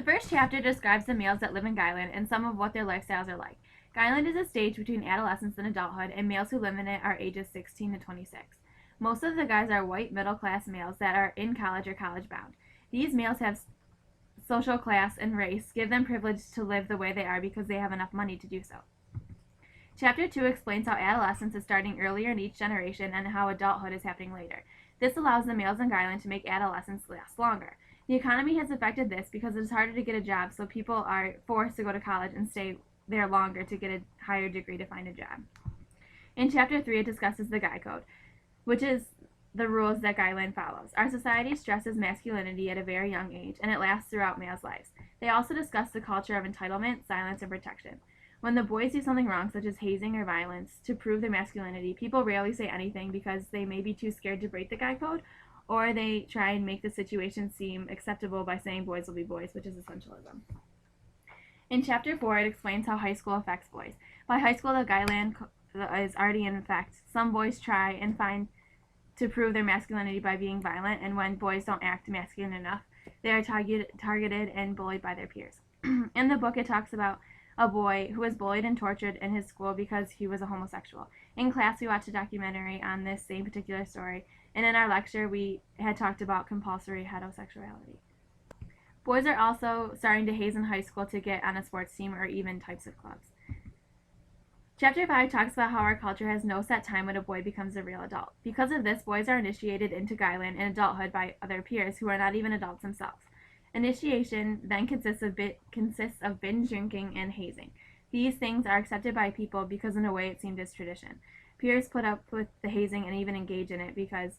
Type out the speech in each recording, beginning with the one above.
first chapter describes the males that live in Guyland and some of what their lifestyles are like. Guyland is a stage between adolescence and adulthood, and males who live in it are ages 16 to 26. Most of the guys are white middle-class males that are in college or college-bound. These males have social class and race give them privilege to live the way they are because they have enough money to do so. Chapter 2 explains how adolescence is starting earlier in each generation and how adulthood is happening later. This allows the males in Guyland to make adolescence last longer. The economy has affected this because it is harder to get a job, so people are forced to go to college and stay there longer to get a higher degree to find a job. In Chapter 3, it discusses the Guy Code, which is the rules that Guyland follows. Our society stresses masculinity at a very young age, and it lasts throughout males' lives. They also discuss the culture of entitlement, silence, and protection. When the boys do something wrong, such as hazing or violence, to prove their masculinity, people rarely say anything because they may be too scared to break the Guy Code, or they try and make the situation seem acceptable by saying boys will be boys, which is essentialism. In Chapter 4, it explains how high school affects boys. By high school, the Guyland is already in effect. Some boys try and find to prove their masculinity by being violent, and when boys don't act masculine enough, they are targeted and bullied by their peers. In the book, it talks about a boy who was bullied and tortured in his school because he was a homosexual. In class, we watched a documentary on this same particular story, and in our lecture, we had talked about compulsory heterosexuality. Boys are also starting to haze in high school to get on a sports team or even types of clubs. Chapter 5 talks about how our culture has no set time when a boy becomes a real adult. Because of this, boys are initiated into Guyland and adulthood by other peers who are not even adults themselves. Initiation then consists of binge drinking and hazing. These things are accepted by people because in a way it seemed as tradition. Peers put up with the hazing and even engage in it because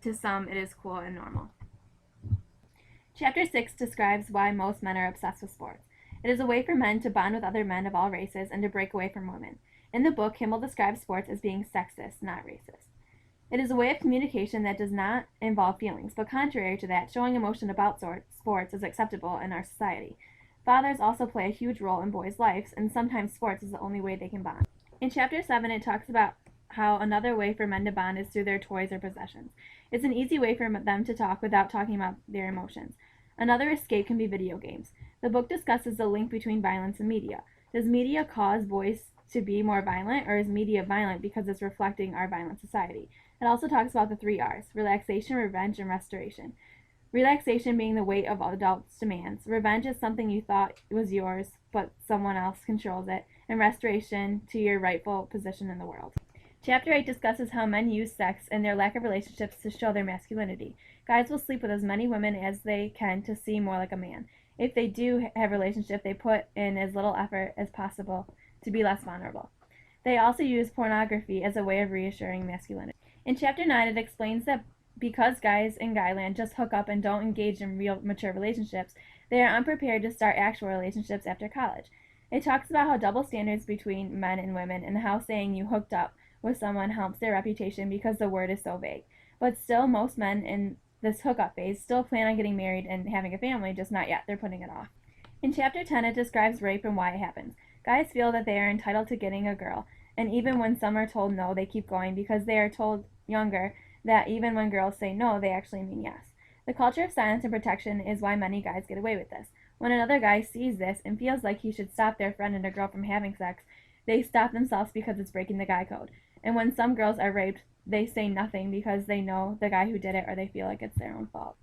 to some it is cool and normal. Chapter 6 describes why most men are obsessed with sports. It is a way for men to bond with other men of all races and to break away from women. In the book, Kimmel describes sports as being sexist, not racist. It is a way of communication that does not involve feelings, but contrary to that, showing emotion about sports is acceptable in our society. Fathers also play a huge role in boys' lives, and sometimes sports is the only way they can bond. In Chapter 7, it talks about how another way for men to bond is through their toys or possessions. It's an easy way for them to talk without talking about their emotions. Another escape can be video games. The book discusses the link between violence and media. Does media cause boys to be more violent, or is media violent because it's reflecting our violent society? It also talks about the 3 R's: relaxation, revenge, and restoration. Relaxation being the weight of adults' demands. Revenge is something you thought was yours, but someone else controls it. And restoration to your rightful position in the world. Chapter 8 discusses how men use sex and their lack of relationships to show their masculinity. Guys will sleep with as many women as they can to seem more like a man. If they do have a relationship, they put in as little effort as possible to be less vulnerable. They also use pornography as a way of reassuring masculinity. In Chapter 9, it explains that because guys in Guyland just hook up and don't engage in real mature relationships, they are unprepared to start actual relationships after college. It talks about how double standards between men and women and how saying you hooked up with someone helps their reputation because the word is so vague. But still, most men in this hookup phase still plan on getting married and having a family, just not yet. They're putting it off. In Chapter 10, it describes rape and why it happens. Guys feel that they are entitled to getting a girl, and even when some are told no, they keep going because they are told younger that even when girls say no, they actually mean yes. The culture of silence and protection is why many guys get away with this. When another guy sees this and feels like he should stop their friend and a girl from having sex, they stop themselves because it's breaking the Guy Code. And when some girls are raped, they say nothing because they know the guy who did it or they feel like it's their own fault.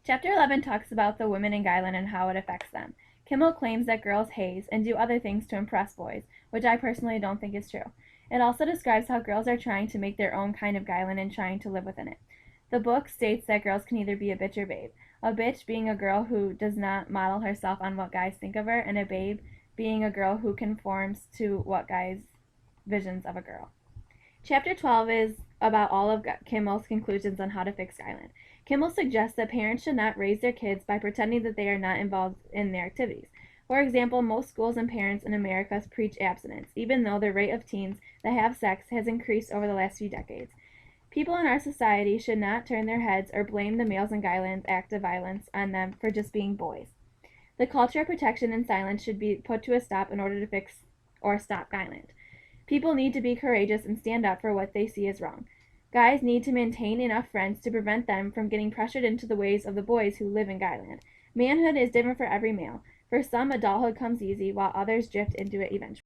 Chapter 11 talks about the women in Guyland and how it affects them. Kimmel claims that girls haze and do other things to impress boys, which I personally don't think is true. It also describes how girls are trying to make their own kind of Guyland and trying to live within it. The book states that girls can either be a bitch or babe. A bitch being a girl who does not model herself on what guys think of her, and a babe being a girl who conforms to what guys' visions of a girl. Chapter 12 is about all of Kimmel's conclusions on how to fix Guyland. Kimmel suggests that parents should not raise their kids by pretending that they are not involved in their activities. For example, most schools and parents in America preach abstinence, even though the rate of teens that have sex has increased over the last few decades. People in our society should not turn their heads or blame the males in Guyland's act of violence on them for just being boys. The culture of protection and silence should be put to a stop in order to fix or stop Guyland. People need to be courageous and stand up for what they see as wrong. Guys need to maintain enough friends to prevent them from getting pressured into the ways of the boys who live in Guyland. Manhood is different for every male. For some, adulthood comes easy, while others drift into it eventually.